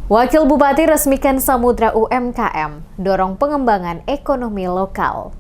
Wakil Bupati resmikan Samudra UMKM, dorong pengembangan ekonomi lokal.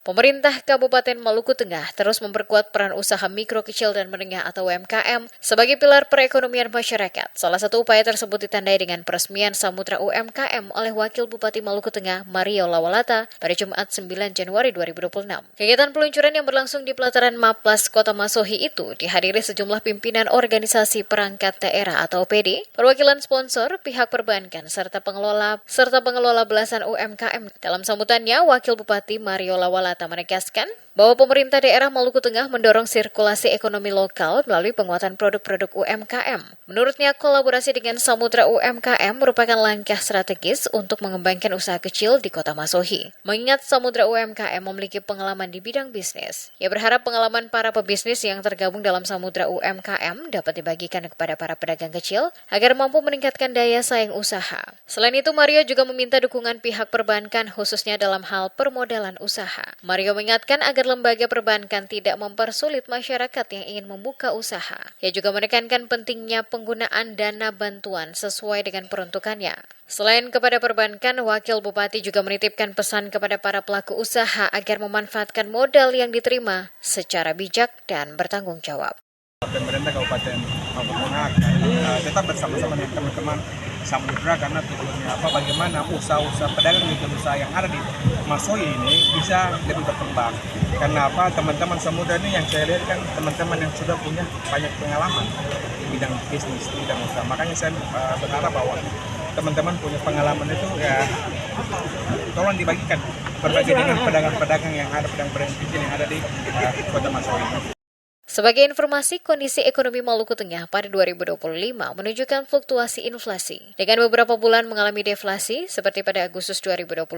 Pemerintah Kabupaten Maluku Tengah terus memperkuat peran usaha mikro, kecil, dan menengah atau UMKM sebagai pilar perekonomian masyarakat. Salah satu upaya tersebut ditandai dengan peresmian Samudra UMKM oleh Wakil Bupati Maluku Tengah, Mario Lawalata, pada Jumat 9 Januari 2026. Kegiatan peluncuran yang berlangsung di pelataran Maplas Kota Masohi itu dihadiri sejumlah pimpinan organisasi perangkat daerah atau OPD, perwakilan sponsor, pihak perbankan, serta pengelola belasan UMKM. Dalam sambutannya, Wakil Bupati Mario Lawalata menegaskan bahwa pemerintah daerah Maluku Tengah mendorong sirkulasi ekonomi lokal melalui penguatan produk-produk UMKM. Menurutnya, kolaborasi dengan Samudra UMKM merupakan langkah strategis untuk mengembangkan usaha kecil di Kota Masohi. Mengingat Samudra UMKM memiliki pengalaman di bidang bisnis, ia berharap pengalaman para pebisnis yang tergabung dalam Samudra UMKM dapat dibagikan kepada para pedagang kecil agar mampu meningkatkan daya saing usaha. Selain itu, Mario juga meminta dukungan pihak perbankan khususnya dalam hal permodalan usaha. Mario mengingatkan agar lembaga perbankan tidak mempersulit masyarakat yang ingin membuka usaha. Ia juga menekankan pentingnya penggunaan dana bantuan sesuai dengan peruntukannya. Selain kepada perbankan, Wakil Bupati juga menitipkan pesan kepada para pelaku usaha agar memanfaatkan modal yang diterima secara bijak dan bertanggung jawab. Pemerintah Kabupaten Maluku Tengah tetap bersama-sama dengan teman-teman Samudra karena tujuannya bagaimana usaha-usaha pedagang mikro usaha yang ada di Masohi ini bisa lebih berkembang. Karena teman-teman Samudra ini yang saya lihat kan teman-teman yang sudah punya banyak pengalaman di bidang bisnis, di bidang usaha. Makanya saya berharap bahwa teman-teman punya pengalaman itu tolong dibagikan berbagi dengan pedagang-pedagang yang ada, pedagang-pedagang kecil yang ada di Kota Masohi. Sebagai informasi, kondisi ekonomi Maluku Tengah pada 2025 menunjukkan fluktuasi inflasi, dengan beberapa bulan mengalami deflasi seperti pada Agustus 2025.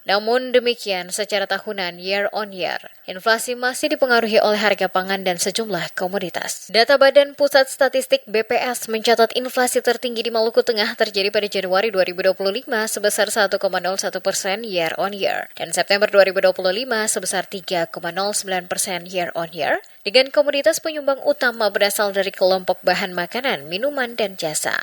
Namun demikian, secara tahunan year on year, inflasi masih dipengaruhi oleh harga pangan dan sejumlah komoditas. Data Badan Pusat Statistik BPS mencatat inflasi tertinggi di Maluku Tengah terjadi pada Januari 2025 sebesar 1,01% year on year, dan September 2025 sebesar 3,09% year on year, dengan komoditas penyumbang utama berasal dari kelompok bahan makanan, minuman, dan jasa.